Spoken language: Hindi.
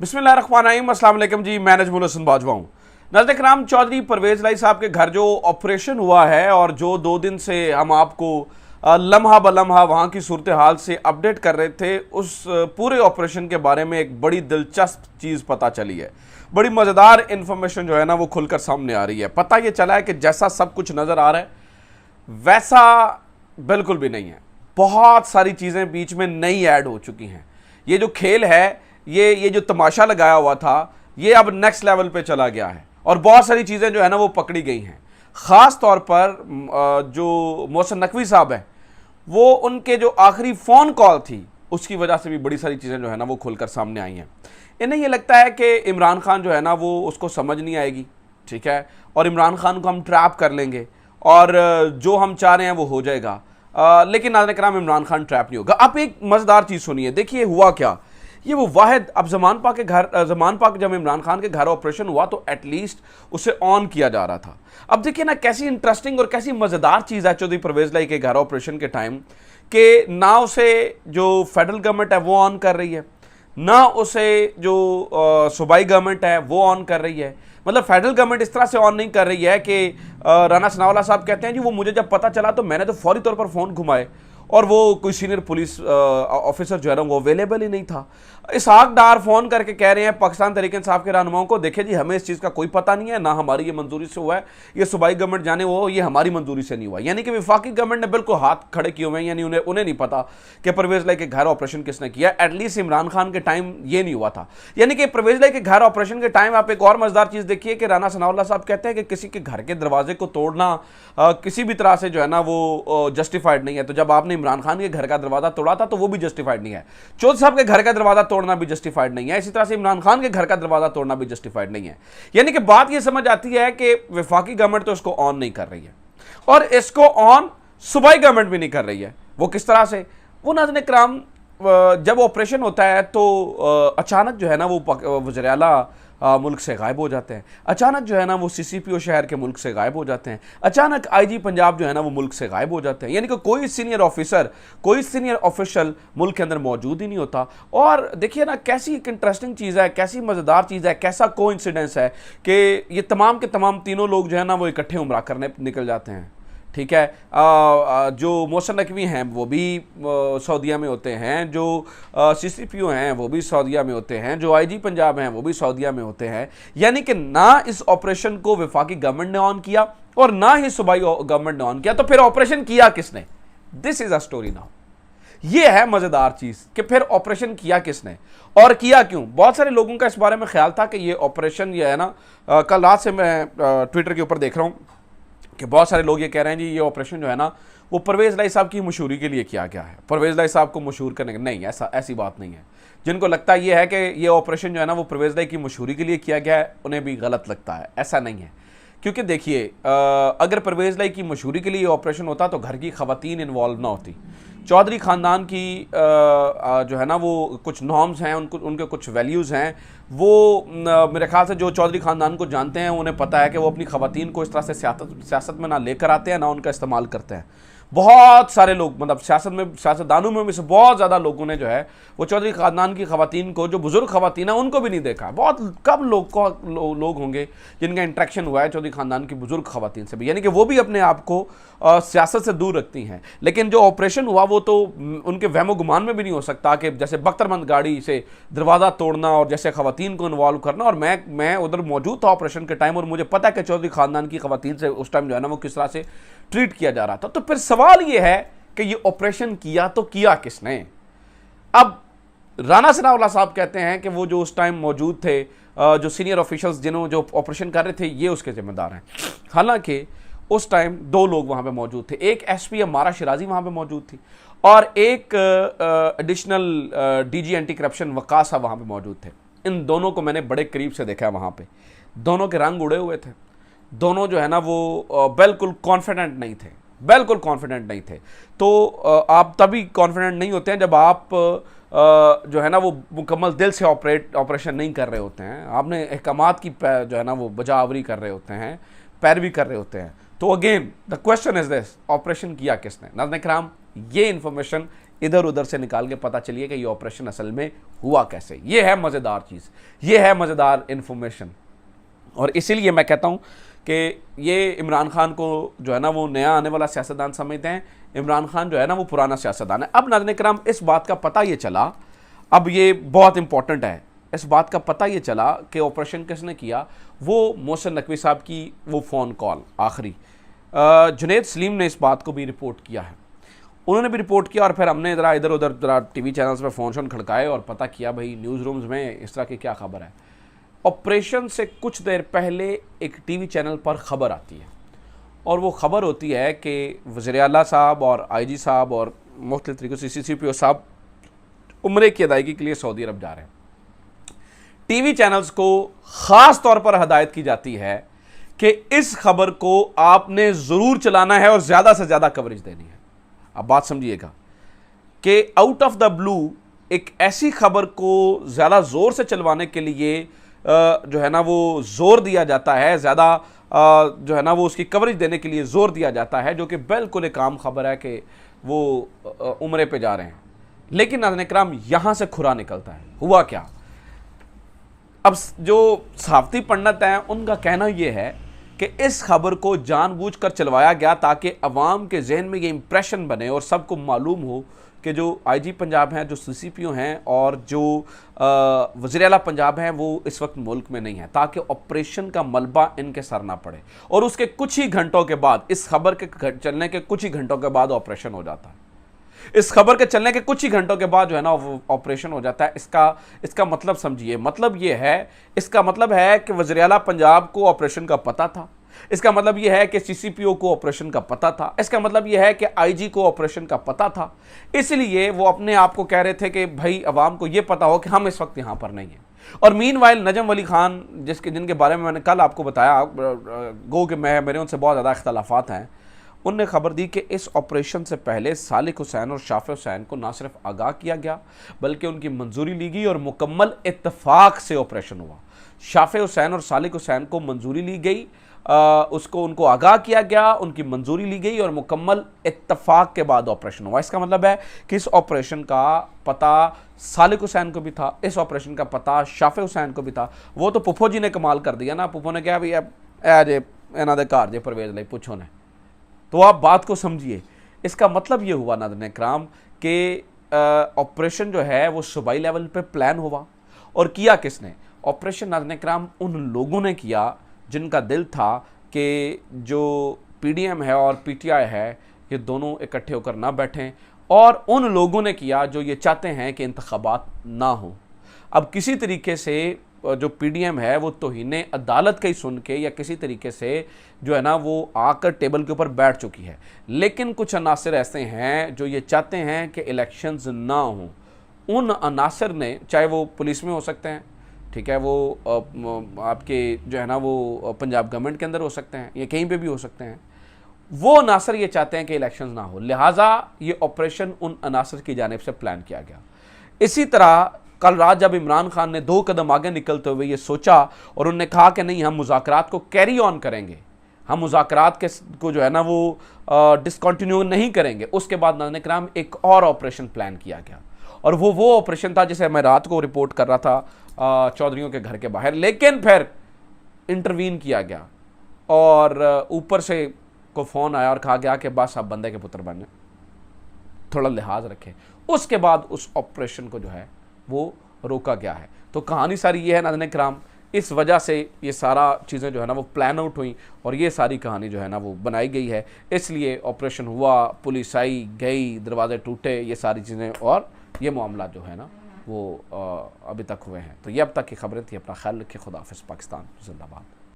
बिस्मिल्लाहिर्रहमानिर्रहीम, अस्सलाम वालेकुम जी। मैं नजमुल हसन बाजवा हूँ। नाज़रीन कराम, चौधरी परवेज़ लाई साहब के घर जो ऑपरेशन हुआ है और जो 2 दिन से हम आपको लम्हा ब लम्हा वहाँ की सूरत हाल से अपडेट कर रहे थे, उस पूरे ऑपरेशन के बारे में एक बड़ी दिलचस्प चीज़ पता चली है। बड़ी मज़ेदार इन्फॉर्मेशन जो है ना वो खुलकर सामने आ रही है। पता ये चला है कि जैसा सब कुछ नज़र आ रहा है वैसा बिल्कुल भी नहीं है। बहुत सारी चीज़ें बीच में नई ऐड हो चुकी हैं। ये जो खेल है, ये जो तमाशा लगाया हुआ था, ये अब नेक्स्ट लेवल पे चला गया है और बहुत सारी चीज़ें जो है ना वो पकड़ी गई हैं। ख़ास तौर पर जो मोहसिन नकवी साहब हैं, वो उनके जो आखिरी फ़ोन कॉल थी उसकी वजह से भी बड़ी सारी चीज़ें जो है ना वो खुलकर सामने आई हैं। इन्हें ये लगता है कि इमरान खान जो है ना वो उसको समझ नहीं आएगी, ठीक है, और इमरान खान को हम ट्रैप कर लेंगे और जो हम चाह रहे हैं वो हो जाएगा। लेकिन नाज़रीन कराम, इमरान खान ट्रैप नहीं होगा। आप एक मज़ेदार चीज़ सुनिए, देखिए हुआ क्या। ये वो वाहिद, अब ज़मान पाक जब इमरान खान के घर ऑपरेशन हुआ तो एटलीस्ट उसे ऑन किया जा रहा था। अब देखिए ना कैसी इंटरेस्टिंग और कैसी मज़ेदार चीज़ है चौधरी परवेज़ लाई के घर ऑपरेशन के टाइम कि ना उसे जो फेडरल गवर्नमेंट है वो ऑन कर रही है, ना उसे जो सूबाई गवर्नमेंट है वो ऑन कर रही है। मतलब फेडरल गवर्नमेंट इस तरह से ऑन नहीं कर रही है कि राना सनाउल्लाह साहब कहते हैं जी वो मुझे जब पता चला तो मैंने तो फौरी तौर पर फ़ोन घुमाए और वो कोई सीनियर पुलिस ऑफिसर जो है ना वो अवेलेबल ही नहीं था। इसहाक डार फ़ोन करके कह रहे हैं पाकिस्तान तहरीक इंसाफ के रहनुमाओं को, देखिए जी हमें इस चीज़ का कोई पता नहीं है, ना हमारी ये मंजूरी से हुआ है, ये सूबाई गवर्नमेंट जाने वो, ये हमारी मंजूरी से नहीं हुआ। यानी कि वफाकी गवर्नमेंट ने बिल्कुल हाथ खड़े किए हुए हैं, यानी उन्हें नहीं पता कि परवेज़ लाई के घर ऑपरेशन किसने किया। एटलीस्ट इमरान खान के टाइम ये नहीं हुआ था। यानी कि परवेज़ लाई के घर ऑपरेशन के टाइम आप एक और मज़ेदार चीज़ देखिए कि राना सनाउल्लाह साहब कहते हैं कि किसी के घर के दरवाजे को तोड़ना किसी भी तरह से जो है ना वो जस्टिफाइड नहीं है। तो जब आपने इमरान खान के घर का दरवाजा तोड़ा था तो वो भी जस्टिफाइड नहीं है, चौधरी साहब के घर का दरवाजा तोड़ना भी जस्टिफाइड नहीं है, इसी तरह से इमरान खान के घर का दरवाजा तोड़ना भी जस्टिफाइड नहीं है। यानी कि बात ये समझ आती है कि वफाकी गवर्नमेंट तो इसको ऑन नहीं कर रही है और इसको ऑन सूबाई गवर्नमेंट भी नहीं कर रही है। वो किस तरह से, वो नाज़रीन कराम जब ऑपरेशन होता है तो अचानक जो है ना वो वज़ीर आला मुल्क से गायब हो जाते हैं, अचानक जो है ना वो CCPO शहर के मुल्क से गायब हो जाते हैं, अचानक IG पंजाब जो है ना वो मुल्क से गायब हो जाते हैं। यानी कि कोई सीनियर ऑफिसर, कोई सीनियर ऑफिशियल मुल्क के अंदर मौजूद ही नहीं होता। और देखिए ना कैसी एक इंटरेस्टिंग चीज़ है, कैसी मज़ेदार चीज़ है, कैसा कोइंसिडेंस है कि ये तमाम के तमाम तीनों लोग जो है ना वो इकट्ठे उम्रा करने निकल जाते हैं, ठीक है। जो मोहसिन नकवी हैं वो भी सऊदीया में होते हैं, जो CCPO हैं वो भी सऊदीया में होते हैं, जो IG पंजाब हैं वो भी सऊदीया में होते हैं। यानी कि ना इस ऑपरेशन को वफाकी गवर्नमेंट ने ऑन किया और ना ही सूबाई गवर्नमेंट ने ऑन किया, तो फिर ऑपरेशन किया किसने? This is a story now. ये है मज़ेदार चीज़ कि फिर ऑपरेशन किया किसने और किया क्यों। बहुत सारे लोगों का इस बारे में ख्याल था कि ये ऑपरेशन ये है ना, कल रात से मैं ट्विटर के ऊपर देख रहा हूँ कि बहुत सारे लोग ये कह रहे हैं जी ये ऑपरेशन जो है ना वो परवेज़ लाई साहब की मशहूरी के लिए किया गया है, परवेज़ लाई साहब को मशहूर करने का। नहीं, ऐसी बात नहीं है। जिनको लगता ये है कि ये ऑपरेशन जो है ना वो परवेज़ लाई की मशहूरी के लिए किया गया है, उन्हें भी गलत लगता है। ऐसा नहीं है, क्योंकि देखिए अगर परवेज़ लाई की मशहूरी के लिए ऑपरेशन होता तो घर की ख़वातीन इन्वॉल्व ना होती। चौधरी ख़ानदान की जो है ना वो कुछ नॉर्म्स हैं, उनके कुछ वैल्यूज़ हैं। वो मेरे ख्याल से जो चौधरी ख़ानदान को जानते हैं उन्हें पता है कि वो अपनी ख़वातीन को इस तरह से सियासत में ना लेकर आते हैं, ना उनका इस्तेमाल करते हैं। बहुत सारे लोग, मतलब सियासतदानों में से बहुत ज़्यादा लोगों ने जो है वो चौधरी ख़ानदान की ख़वातीन को, जो बुज़ुर्ग ख़वातीन हैं, उनको भी नहीं देखा। बहुत कम लोग होंगे जिनका इंट्रैक्शन हुआ है चौधरी ख़ानदान की बुज़ुर्ग ख़वातीन से भी, यानी कि वो भी अपने आप को सियासत से दूर रखती हैं। लेकिन जो ऑपरेशन हुआ वो तो उनके वहमो गुमान में भी नहीं हो सकता कि जैसे बख्तरबंद गाड़ी से दरवाज़ा तोड़ना और जैसे ख़वातीन को इन्वॉल्व करना। और मैं उधर मौजूद था ऑपरेशन के टाइम और मुझे पता है कि चौधरी ख़ानदान की ख़वातीन से उस टाइम जो है ना वो किस तरह से ट्रीट किया जा रहा था। तो फिर सवाल ये है कि ये ऑपरेशन किया तो किया किसने? अब राना सनाउल्लाह साहब कहते हैं कि वो जो उस टाइम मौजूद थे, जो सीनियर ऑफिशियल्स जिन्होंने जो ऑपरेशन कर रहे थे, ये उसके जिम्मेदार हैं। हालांकि उस टाइम 2 लोग वहां पे मौजूद थे, एक SP अमारा शिराजी वहां पे मौजूद थी और एक additional DG anti corruption Waqas साहब वहां पे मौजूद थे। इन दोनों को मैंने बड़े करीब से देखा वहां पे। दोनों के रंग उड़े हुए थे, दोनों जो है ना वो बिल्कुल कॉन्फिडेंट नहीं थे, बिल्कुल कॉन्फिडेंट नहीं थे। तो आप तभी कॉन्फिडेंट नहीं होते हैं जब आप जो है ना वो मुकम्मल दिल से ऑपरेशन नहीं कर रहे होते हैं, आपने अहकामात की जो है ना वो बजावरी कर रहे होते हैं, पैरवी कर रहे होते हैं। तो again the question is this, operation किया किसने? नाज़रीन कराम, ये इंफॉर्मेशन इधर उधर से निकाल के पता चलिए कि ये ऑपरेशन असल में हुआ कैसे। ये है मज़ेदार चीज़, ये है मज़ेदार इन्फॉर्मेशन। और इसीलिए मैं कहता हूँ कि ये इमरान खान को जो है ना वो नया आने वाला सियासतदान समझते हैं, इमरान खान जो है ना वो पुराना सियासतदान है। अब नाज़रीन किराम, इस बात का पता ये चला, अब ये बहुत इंपॉर्टेंट है, इस बात का पता ये चला कि ऑपरेशन किसने किया। वो मोहसिन नकवी साहब की वो फ़ोन कॉल आखिरी, जुनैद सलीम ने इस बात को भी रिपोर्ट किया है, उन्होंने भी रिपोर्ट किया। और फिर हमने ज़रा इधर उधर ज़रा टीवी चैनल्स पे फ़ोन शोन खड़काए और पता किया भाई न्यूज़ रूम्स में इस तरह की क्या खबर है। ऑपरेशन से कुछ देर पहले एक टीवी चैनल पर ख़बर आती है और वो ख़बर होती है कि वज़ीर आला साहब और आईजी साहब और मुख्तलिफ तरीक़ों से CCPO साहब उम्रे की अदायगी के लिए सऊदी अरब जा रहे हैं। टीवी चैनल्स को ख़ास तौर पर हदायत की जाती है कि इस खबर को आपने ज़रूर चलाना है और ज़्यादा से ज़्यादा कवरेज देनी है। अब बात समझिएगा कि आउट ऑफ द ब्लू एक ऐसी खबर को ज़्यादा ज़ोर से चलवाने के लिए जो है ना वो ज़ोर दिया जाता है, ज़्यादा जो है ना वो उसकी कवरेज देने के लिए ज़ोर दिया जाता है, जो कि बिल्कुल एक आम खबर है कि वो उम्रे पे जा रहे हैं। लेकिन नाज़रीन किराम, यहाँ से खुरा निकलता है। हुआ क्या? अब जो सहाफ़ती पंडित हैं उनका कहना यह है कि इस खबर को जानबूझकर चलवाया गया ताकि अवाम के जहन में ये इंप्रेशन बने और सबको मालूम हो कि जो IG पंजाब हैं, जो CCPO हैं और जो वज़ीर आला पंजाब हैं वो इस वक्त मुल्क में नहीं है, ताकि ऑपरेशन का मलबा इनके सर ना पड़े। और उसके कुछ ही घंटों के बाद, इस खबर के चलने के कुछ ही घंटों के बाद ऑपरेशन हो जाता है। इस खबर के चलने के कुछ ही घंटों के बाद जो है ना ऑपरेशन हो जाता है। इसका मतलब समझिए, मतलब ये है, इसका मतलब है कि वज़ीर आला पंजाब को ऑपरेशन का पता था, इसका मतलब यह है कि CCPO को ऑपरेशन का पता था, इसका मतलब यह है कि IG को ऑपरेशन का पता था। इसलिए वो अपने आप को कह रहे थे कि भाई अवाम को यह पता हो कि हम इस वक्त यहाँ पर नहीं हैं। और मीनवाइल नजम वली खान, जिनके बारे में मैंने कल आपको बताया, गो कि मेरे उनसे बहुत ज़्यादा इख्तलाफात हैं, उनने खबर दी कि इस ऑपरेशन से पहले सालिक हुसैन और शाफे हुसैन को ना सिर्फ आगाह किया गया बल्कि उनकी मंजूरी ली गई और मुकम्मल इत्तफाक से ऑपरेशन हुआ। शाफे हुसैन और सालिक हुसैन को मंजूरी ली गई, उनको आगाह किया गया, उनकी मंजूरी ली गई और मुकम्मल इत्तफाक के बाद ऑपरेशन हुआ। इसका मतलब है कि इस ऑपरेशन का पता सालिक हुसैन को भी था, इस ऑपरेशन का पता शाफे हुसैन को भी था। वो तो पुप्पो जी ने कमाल कर दिया ना, पुप्पो ने कहा भाई जे इन्हों के घर जे परवेज लाई पुछो ने। तो आप बात को समझिए, इसका मतलब ये हुआ नाज़रीन इकराम कि ऑपरेशन जो है वो सूबाई लेवल पे प्लान हुआ। और किया किसने? ऑपरेशन नाज़रीन इकराम उन लोगों ने किया जिनका दिल था कि जो PDM है और PTI है ये दोनों इकट्ठे होकर ना बैठें, और उन लोगों ने किया जो ये चाहते हैं कि इंतखाबात ना हो। अब किसी तरीके से जो PDM है वो तौहीने अदालत का ही सुन के या किसी तरीके से जो है ना वो आकर टेबल के ऊपर बैठ चुकी है। लेकिन कुछ अनासर ऐसे हैं जो ये चाहते हैं कि इलेक्शंस ना हों। उन अनासर ने, चाहे वो पुलिस में हो सकते हैं, ठीक है, वो आपके जो है ना वो पंजाब गवर्नमेंट के अंदर हो सकते हैं या कहीं पे भी हो सकते हैं, वो अनासर ये चाहते हैं कि इलेक्शंस ना हो। लिहाजा ये ऑपरेशन उन अनासर की जानिब से प्लान किया गया। इसी तरह कल रात जब इमरान खान ने 2 कदम आगे निकलते हुए ये सोचा और उन्होंने कहा कि नहीं, हम मुज़ाकरात को कैरी ऑन करेंगे, हम मुज़ाकरात को जो है ना वो डिसकंटिन्यू नहीं करेंगे, उसके बाद नाज़रीन इकराम एक और ऑपरेशन प्लान किया गया। और वो ऑपरेशन था जिसे मैं रात को रिपोर्ट कर रहा था चौधरियों के घर के बाहर। लेकिन फिर इंटरवीन किया गया और ऊपर से को फ़ोन आया और कहा गया कि बस आप बंदे के पुत्र बने, थोड़ा लिहाज रखें। उसके बाद उस ऑपरेशन को जो है वो रोका गया है। तो कहानी सारी ये है नाज़रीन इकराम, इस वजह से ये सारा चीज़ें जो है ना वो प्लान आउट हुई और ये सारी कहानी जो है ना वो बनाई गई है। इसलिए ऑपरेशन हुआ, पुलिस आई गई, दरवाजे टूटे, ये सारी चीज़ें और ये मामला जो है ना वो अभी तक हुए हैं। तो ये अब तक की खबरें थी। अपना ख्याल रखिए। खुदा हाफ़िज़। पाकिस्तान जिंदाबाद।